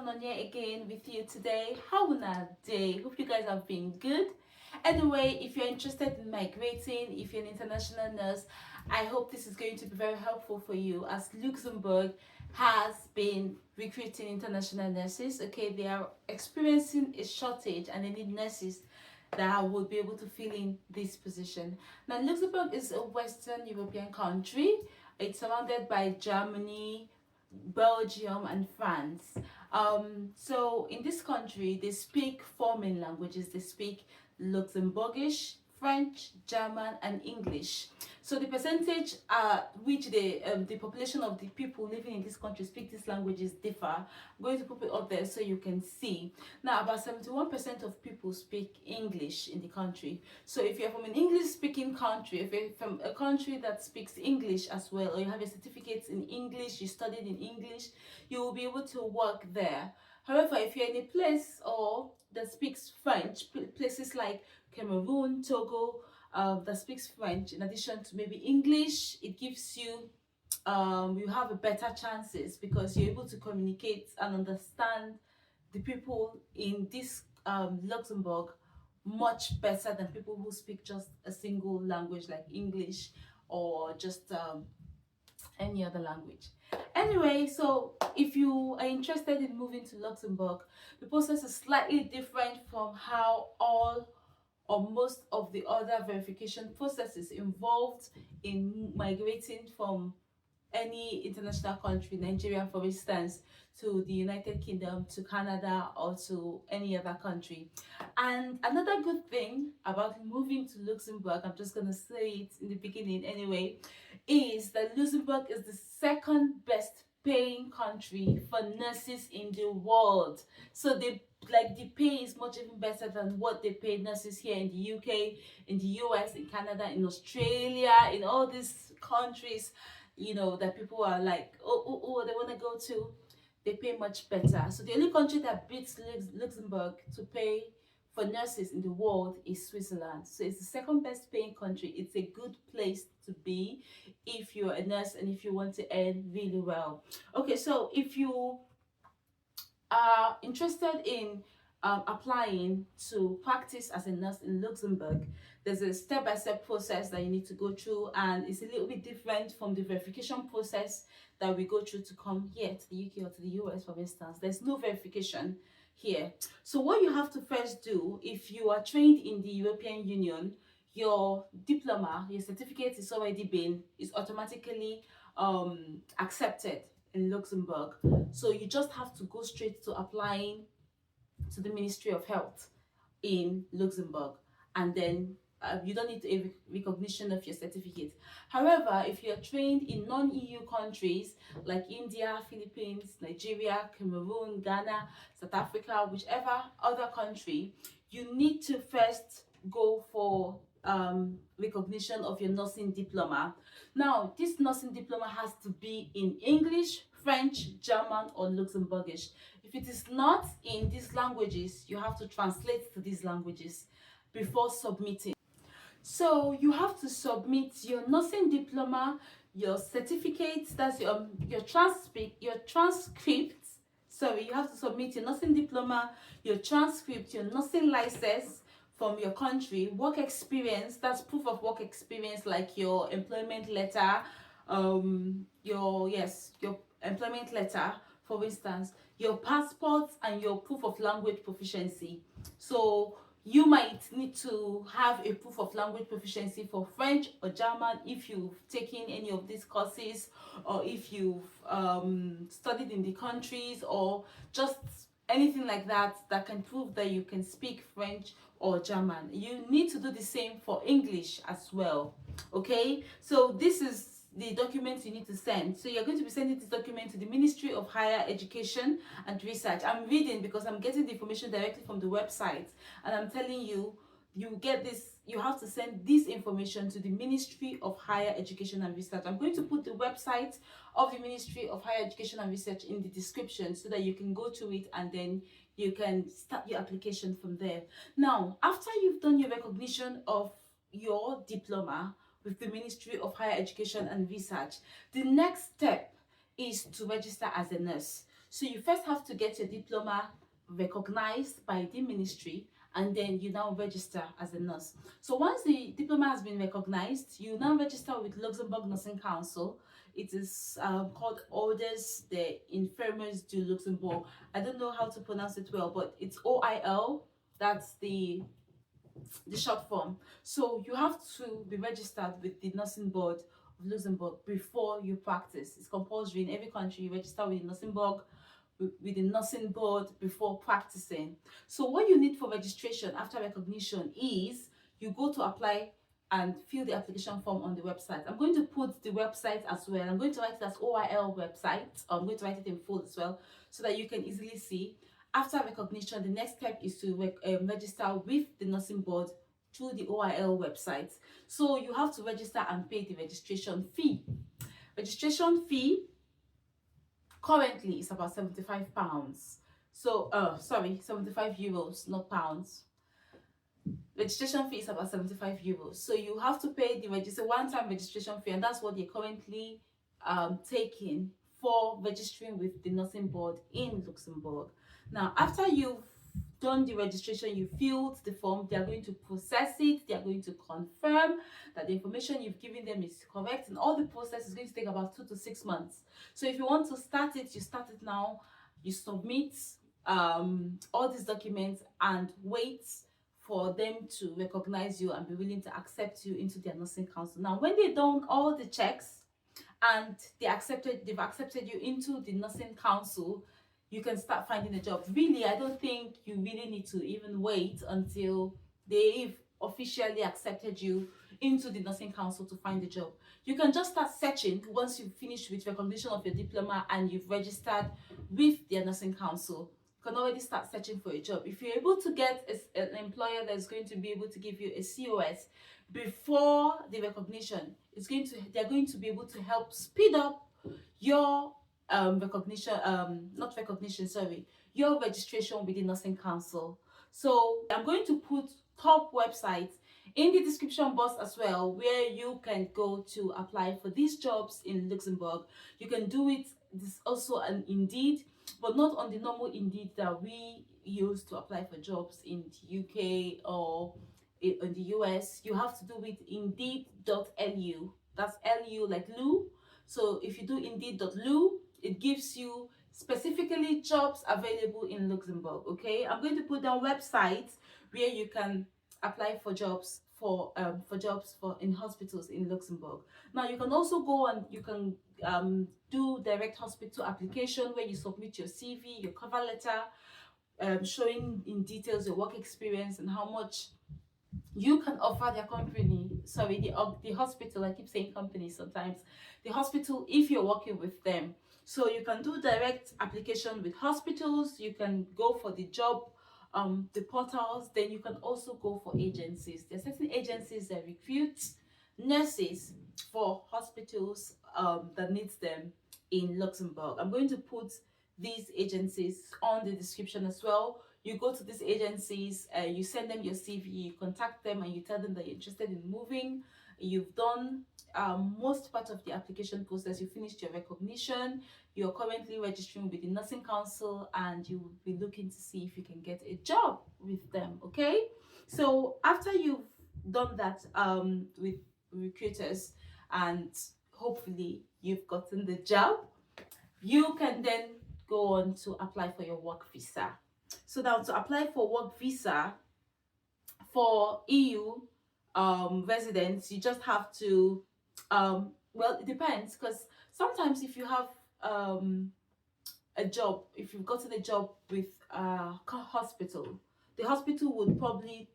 on here again with you today. How was that day? Hope you guys have been good. Anyway, if you're interested in migrating, if you're an international nurse, I hope this is going to be very helpful for you, as Luxembourg has been recruiting international nurses. Okay, they are experiencing a shortage and they need nurses that will be able to fill in this position. Now, Luxembourg is a Western European country. It's surrounded by Germany, Belgium, and France. So in this country, they speak four main languages. They speak Luxembourgish, French, German, and English. So the percentage which the population of the people living in this country speak these languages differ. I'm going to put it up there so you can see. Now, about 71% of people speak English in the country. So if you're from an English-speaking country, if you're from a country that speaks English as well, or you have a certificate in English, you studied in English, you will be able to work there. However, if you're in a place that speaks French, places like Cameroon, Togo, that speaks French, in addition to maybe English, it gives you you have a better chances because you're able to communicate and understand the people in this Luxembourg much better than people who speak just a single language like English or just any other language. Anyway, so if you are interested in moving to Luxembourg, the process is slightly different from how all or most of the other verification processes involved in migrating from any international country, Nigeria for instance, to the United Kingdom, to Canada, or to any other country. And another good thing about moving to Luxembourg, I'm just going to say it in the beginning anyway, is that Luxembourg is the second best paying country for nurses in the world. So the pay is much even better than what they pay nurses here in the UK, in the US, in Canada, in Australia, in all these countries, you know, that people are like, oh, they want to go to. They pay much better. So the only country that beats Luxembourg to pay for nurses in the world is Switzerland. So it's the second best paying country. It's a good place to be if you're a nurse and if you want to earn really well. Okay, so if you are interested in applying to practice as a nurse in Luxembourg, there's a step-by-step process that you need to go through, and it's a little bit different from the verification process that we go through to come here to the UK or to the US, for instance. There's no verification here. So what you have to first do, if you are trained in the European Union, your diploma, your certificate is automatically accepted in Luxembourg. So you just have to go straight to applying to the Ministry of Health in Luxembourg, and then you don't need a recognition of your certificate. However, if you're trained in non-EU countries like India, Philippines, Nigeria, Cameroon, Ghana, South Africa, whichever other country, you need to first go for recognition of your nursing diploma. Now, this nursing diploma has to be in English, French, German, or Luxembourgish. If it is not in these languages, you have to translate to these languages before submitting. So you have to submit your nursing diploma, your certificates, that's your transcript. Sorry, you have to submit your nursing diploma, your transcript, your nursing license from your country, work experience, that's proof of work experience, like your employment letter, your employment letter, for instance, your passport, and your proof of language proficiency. So you might need to have a proof of language proficiency for French or German if you've taken any of these courses, or if you've studied in the countries, or just anything like that that can prove that you can speak French or German. You need to do the same for English as well. Okay, so this is the documents you need to send. So you're going to be sending this document to the Ministry of Higher Education and Research. I'm reading because I'm getting the information directly from the website, and I'm telling you, you get this, you have to send this information to the Ministry of Higher Education and Research. I'm going to put the website of the Ministry of Higher Education and Research in the description so that you can go to it and then you can start your application from there. Now, after you've done your recognition of your diploma with the Ministry of Higher Education and Research, the next step is to register as a nurse. So you first have to get your diploma recognized by the ministry, and then you now register as a nurse. So once the diploma has been recognized, you now register with Luxembourg Nursing Council. It is called Orders de Infirmiers du Luxembourg. I don't know how to pronounce it well, but it's OIL. That's the short form. So you have to be registered with the nursing board of Luxembourg before you practice. It's compulsory in every country. You register with the nursing board, with the nursing board before practicing. So what you need for registration after recognition is you go to apply and fill the application form on the website. I'm going to put the website as well. I'm going to write it as OIL website. I'm going to write it in full as well so that you can easily see. After recognition, the next step is to register with the nursing board through the OIL website. So you have to register and pay the registration fee. Registration fee currently is about £75. So, sorry, 75 euros, not pounds. Registration fee is about 75 euros. So you have to pay the one-time registration fee, and that's what they're currently taking for registering with the nursing board in Luxembourg. Now, after you've done the registration, you filled the form, they are going to process it, they are going to confirm that the information you've given them is correct, and all the process is going to take about 2 to 6 months. So if you want to start it, you start it now, you submit all these documents and wait for them to recognize you and be willing to accept you into their nursing council. Now, when they've done all the checks and they've accepted you into the nursing council, you can start finding a job. Really, I don't think you really need to even wait until they've officially accepted you into the nursing council to find a job. You can just start searching once you've finished with recognition of your diploma and you've registered with their nursing council. You can already start searching for a job. If you're able to get an employer that's going to be able to give you a COS before the recognition, they're going to be able to help speed up your your registration with the nursing council. So I'm going to put top websites in the description box as well, where you can go to apply for these jobs in Luxembourg. You can do it. This also an Indeed, but not on the normal Indeed that we use to apply for jobs in the UK or in the US. You have to do it indeed.lu. That's LU like Lou. So if you do indeed.lu, it gives you specifically jobs available in Luxembourg. Okay, I'm going to put down websites where you can apply for jobs in hospitals in Luxembourg. Now you can also go and you can do direct hospital application, where you submit your CV, your cover letter, showing in details your work experience and how much you can offer their company, the hospital. I keep saying company sometimes. The hospital, if you're working with them. So you can do direct application with hospitals. You can go for the job, the portals. Then you can also go for agencies. There are certain agencies that recruit nurses for hospitals that needs them in Luxembourg. I'm going to put these agencies on the description as well. You go to these agencies, you send them your CV, you contact them, and you tell them that you're interested in moving. You've done most part of the application process. You finished your recognition. You're currently registering with the nursing council, and you will be looking to see if you can get a job with them. Okay, so after you've done that with recruiters, and hopefully you've gotten the job, you can then go on to apply for your work visa. So now, to apply for work visa for EU residents, you just have to well, it depends, because sometimes if you have a job, if you've gotten a job with a hospital, the hospital would probably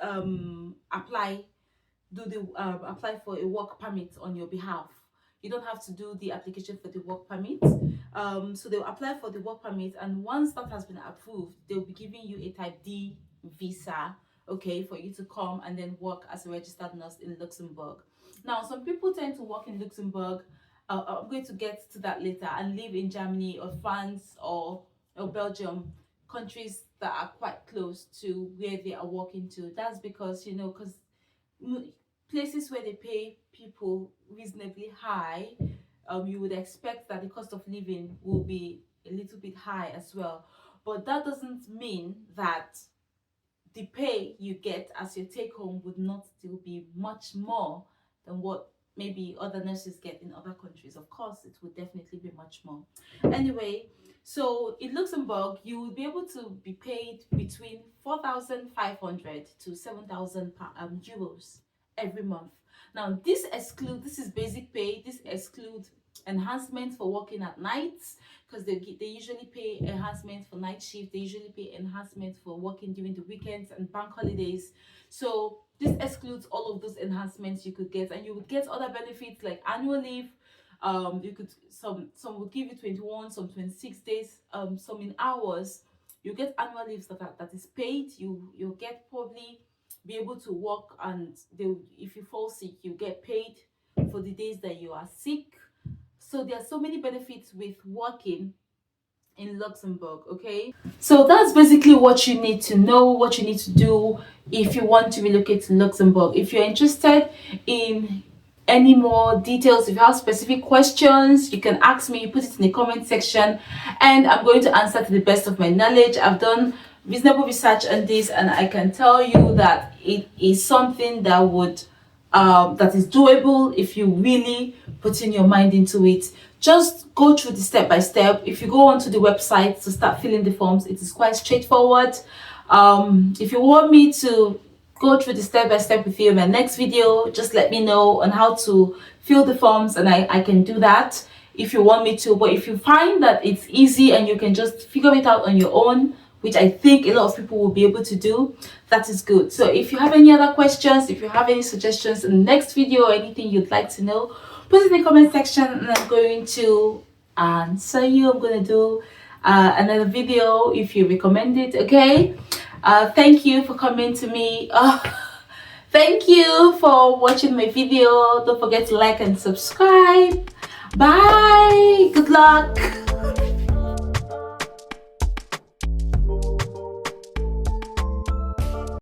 apply for a work permit on your behalf. You don't have to do the application for the work permit. So they'll apply for the work permit, and once that has been approved, they'll be giving you a type D visa, okay, for you to come and then work as a registered nurse in Luxembourg. Now, some people tend to work in Luxembourg, I'm going to get to that later, and live in Germany or France or Belgium, countries that are quite close to where they are working to. That's because, because places where they pay people reasonably high, you would expect that the cost of living will be a little bit high as well. But that doesn't mean that the pay you get as your take home would not still be much more than what maybe other nurses get in other countries. Of course, it would definitely be much more. Anyway, so in Luxembourg, you will be able to be paid between 4,500 to 7,000 euros every month. Now, this is basic pay. This excludes enhancements for working at nights, because they usually pay enhancements for night shift. They usually pay enhancements for working during the weekends and bank holidays. So this excludes all of those enhancements you could get, and you would get other benefits like annual leave. You could some would give you 21, some 26 days, some in hours. You get annual leaves that is paid. You'll get probably be able to work, and they, if you fall sick, you get paid for the days that you are sick. So there are so many benefits with working in Luxembourg, okay? So that's basically what you need to know, what you need to do if you want to relocate to Luxembourg. If you're interested in any more details, if you have specific questions, you can ask me, put it in the comment section, and I'm going to answer to the best of my knowledge. I've done reasonable research on this, and I can tell you that it is something that would that is doable if you really put in your mind into it. Just go through the step by step. If you go onto the website to start filling the forms, it is quite straightforward. If you want me to go through the step by step with you in my next video, just let me know on how to fill the forms, and I can do that if you want me to. But if you find that it's easy and you can just figure it out on your own, which I think a lot of people will be able to do, that is good. So if you have any other questions, if you have any suggestions in the next video, or anything you'd like to know, put it in the comment section, and I'm going to answer you. I'm going to do another video if you recommend it, okay? Thank you for coming to me. Thank you for watching my video. Don't forget to like and subscribe. Bye. Good luck.